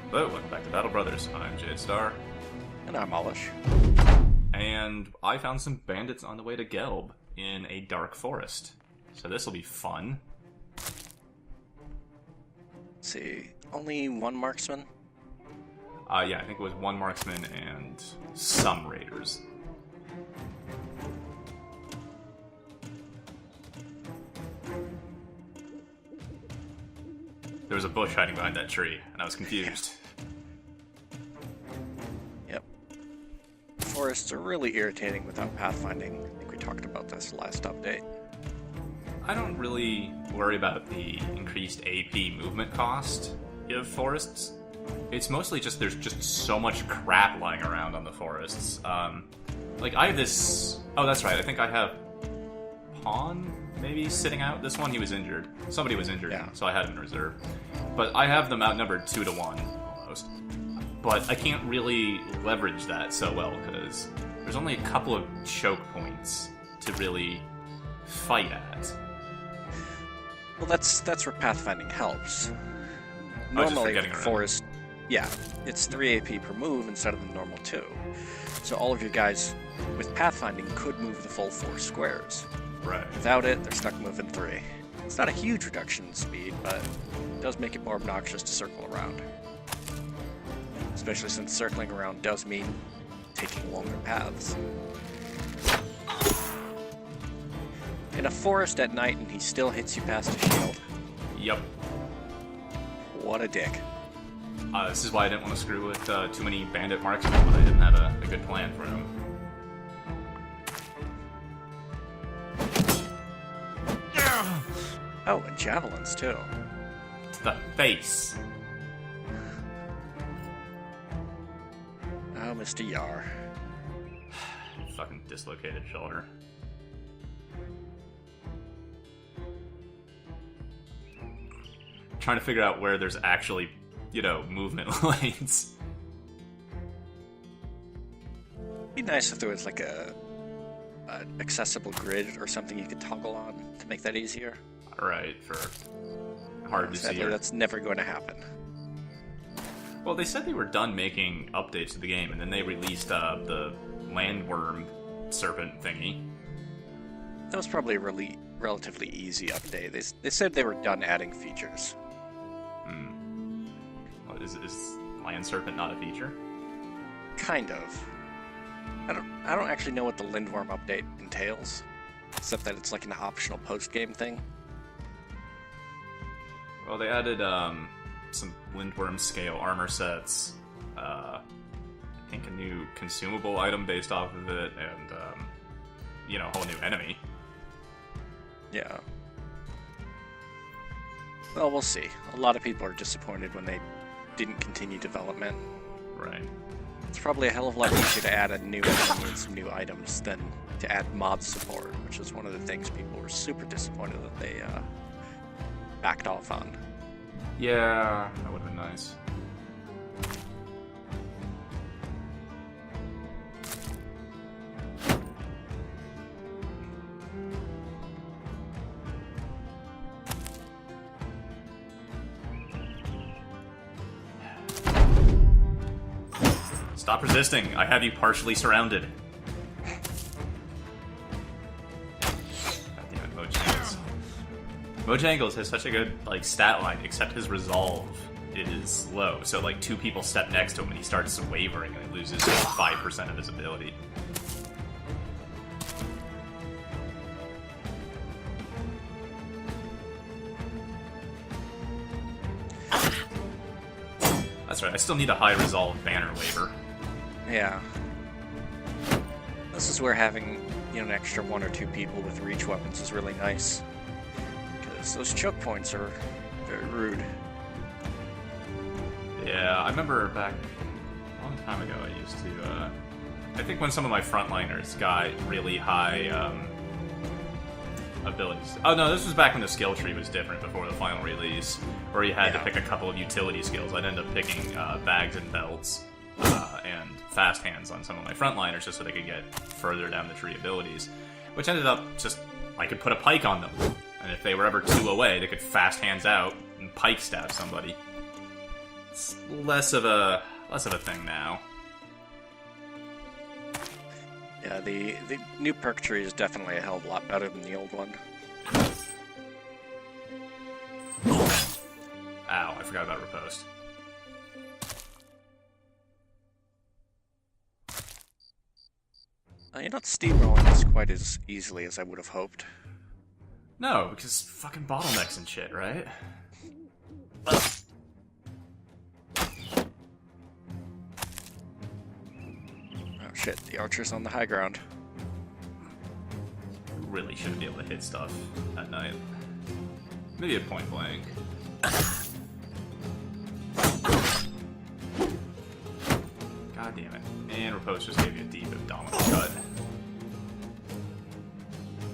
Hello, welcome back to Battle Brothers. I'm Jade Star. And I'm Alish. And I found some bandits on the way to Gelb in a dark forest. So this will be fun. Let's see, only one marksman? Yeah, I think it was one marksman and some raiders. There was a bush hiding behind that tree, and I was confused. Yep. Forests are really irritating without pathfinding. I think we talked about this last update. I don't really worry about the increased AP movement cost of forests. It's mostly just there's just so much crap lying around on the forests. Like, I have this... Oh, that's right, I think I have Pawn, maybe, sitting out. This one, he was injured. Somebody was injured, Yeah. so I had him in reserve. But I have them outnumbered 2-1, almost. But I can't really leverage that so well, because there's only a couple of choke points to really fight at. Well, that's where pathfinding helps. Oh, just for Normally, getting around. forest, yeah, it's 3 AP per move instead of the normal 2. So all of your guys with pathfinding could move the full 4 squares. Right. Without it, they're stuck moving 3. It's not a huge reduction in speed, but it does make it more obnoxious to circle around. Especially since circling around does mean taking longer paths. In a forest at night and he still hits you past a shield. Yep. What a dick. This is why I didn't want to screw with too many bandit marksmen, but I didn't have a good plan for him. Oh, and javelins too. The face. Oh, Mr. Yar. Fucking dislocated shoulder. Trying to figure out where there's actually, movement lanes. It'd be nice if there was like a accessible grid or something you could toggle on to make that easier. Right, for hard to see. Sadly, that's never going to happen. Well, they said they were done making updates to the game, and then they released the landworm serpent thingy. That was probably a really relatively easy update. They said they were done adding features. What, is land serpent not a feature? Kind of. I don't actually know what the Lindworm update entails, except that it's like an optional post-game thing. Well, they added some Lindworm scale armor sets, I think a new consumable item based off of it, and, a whole new enemy. Yeah. Well, we'll see. A lot of people are disappointed when they didn't continue development. Right. It's probably a hell of a lot easier to add a new enemy and some new items than to add mod support, which is one of the things people were super disappointed that they backed off on. Yeah, that would have been nice. Stop resisting. I have you partially surrounded. Goddammit, Mojangles. Mojangles has such a good stat line, except his resolve is low. So 2 people step next to him and he starts wavering and he loses 5% of his ability. That's right, I still need a high resolve banner waver. Yeah. This is where having an extra 1 or 2 people with reach weapons is really nice. Because those choke points are very rude. Yeah, I remember back a long time ago I used to, I think when some of my frontliners got really high, abilities. Oh no, this was back when the skill tree was different before the final release, where you had to pick a couple of utility skills. I'd end up picking bags and belts and fast hands on some of my frontliners just so they could get further down the tree abilities, which ended up just, I could put a pike on them, and if they were ever 2 away, they could fast hands out and pike stab somebody. It's less of a thing now. Yeah, the new perk tree is definitely a hell of a lot better than the old one. Ow, I forgot about riposte. You're not steamrolling this quite as easily as I would have hoped. No, because fucking bottlenecks and shit, right? Oh shit, the archer's on the high ground. Really shouldn't be able to hit stuff at night. Maybe at point blank. God damn it. And riposte just gave you a deep abdominal cut.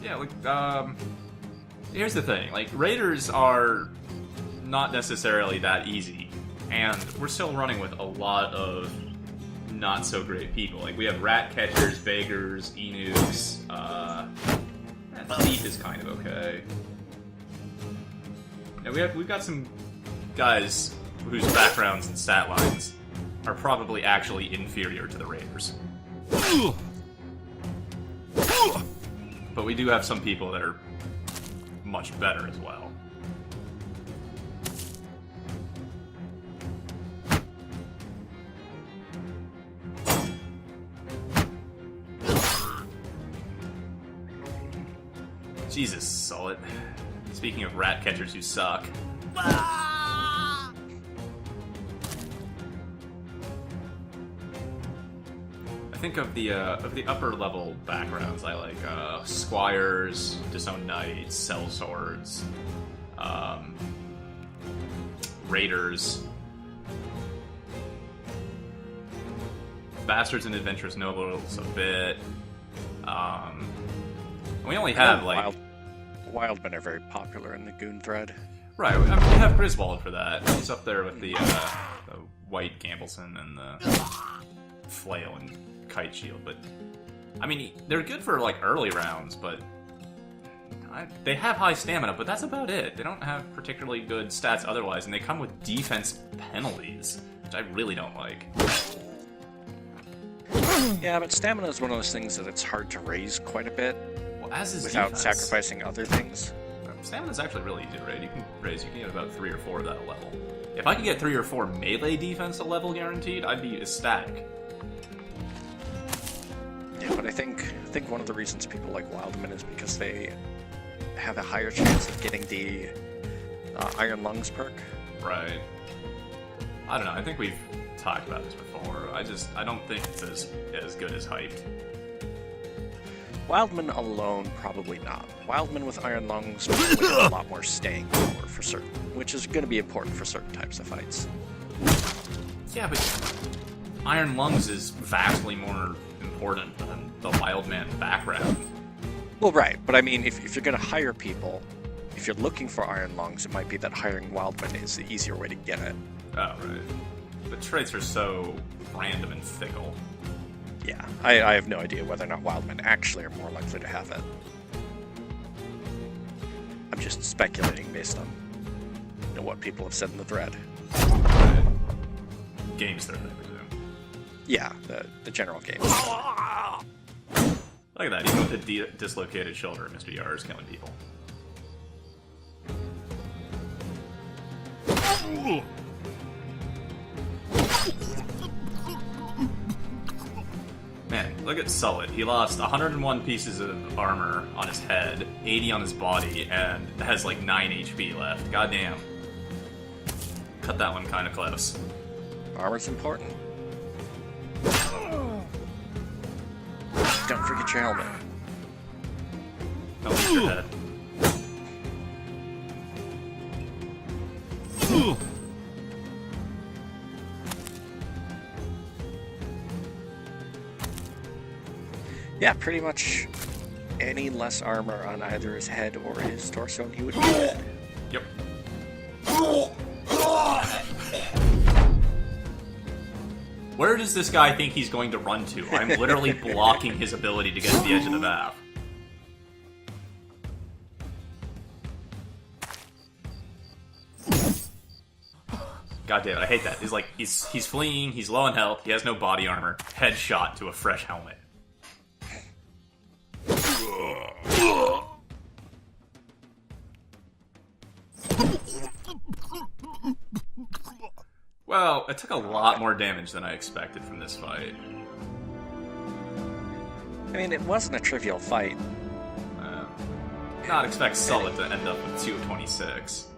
Yeah, like, here's the thing. Like, raiders are not necessarily that easy. And we're still running with a lot of not so great people. Like, we have rat catchers, beggars, Enus, thief is kind of okay. Yeah, we've got some guys whose backgrounds and stat lines are probably actually inferior to the raiders. But we do have some people that are much better as well. Jesus, Sullet. Speaking of rat catchers who suck. I think of the upper level backgrounds, I like squires, disowned knights, sellswords, raiders, bastards and adventurous nobles a bit. We only have like Wildmen are very popular in the Goon thread. Right. I mean, we have Griswold for that. He's up there with the white Gambleson and the flail and kite shield. But I mean, they're good for like early rounds, but they have high stamina. But that's about it. They don't have particularly good stats otherwise, and they come with defense penalties, which I really don't like. Yeah, but stamina is one of those things that it's hard to raise quite a bit. As is without defense. Sacrificing other things. Stamina's actually really easy to raise. You can get about 3 or 4 of that a level. If I could get 3 or 4 melee defense a level guaranteed, I'd be ecstatic. Yeah, but I think one of the reasons people like Wildmen is because they have a higher chance of getting the Iron Lungs perk. Right. I don't know. I think we've talked about this before. I don't think it's as good as hyped. Wildman alone, probably not. Wildman with Iron Lungs will have a lot more staying power for certain, which is going to be important for certain types of fights. Yeah, but Iron Lungs is vastly more important than the Wildman background. Well, right, but I mean, if you're going to hire people, if you're looking for Iron Lungs, it might be that hiring Wildman is the easier way to get it. Oh, right. The traits are so random and fickle. Yeah, I have no idea whether or not Wildmen actually are more likely to have it. I'm just speculating based on what people have said in the thread. Games thread, I presume. Yeah, the general game. Look at that, even with a dislocated shoulder, Mr. Yar is killing people. Man, look at Sullet. He lost 101 pieces of armor on his head, 80 on his body, and has like 9 HP left. Goddamn. Cut that one kind of close. Armor's important. Don't forget your helmet. Don't lose your head. Yeah, pretty much any less armor on either his head or his torso, and he would be dead. Yep. Where does this guy think he's going to run to? I'm literally blocking his ability to get to the edge of the map. God damn it, I hate that. He's fleeing, he's low on health, he has no body armor, headshot to a fresh helmet. Well, it took a lot more damage than I expected from this fight. I mean, it wasn't a trivial fight. Not expect Sullet to end up with 2 of 26.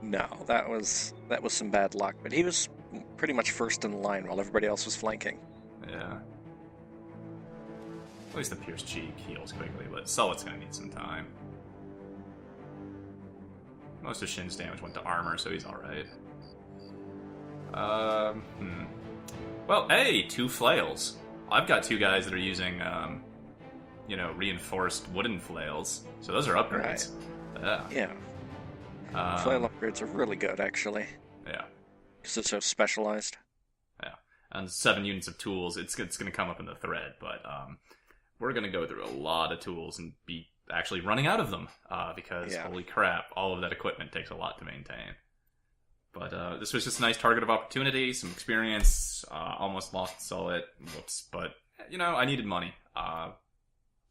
No, that was some bad luck. But he was pretty much first in line while everybody else was flanking. Yeah. At least the Pierce cheek heals quickly, but Sullet's gonna need some time. Most of Shin's damage went to armor, so he's alright. Well, hey, 2 flails. I've got 2 guys that are using, reinforced wooden flails. So those are upgrades. Right. Yeah. Flail upgrades are really good, actually. Yeah. Because it's so specialized. Yeah. And 7 units of tools, it's going to come up in the thread, but we're going to go through a lot of tools and be actually running out of them, because, holy crap, all of that equipment takes a lot to maintain. But this was just a nice target of opportunity, some experience, almost lost Sullet, whoops, but, I needed money.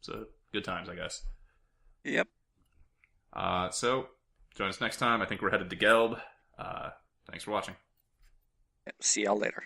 So, good times, I guess. Yep. So, join us next time. I think we're headed to Gelb. Thanks for watching. See y'all later.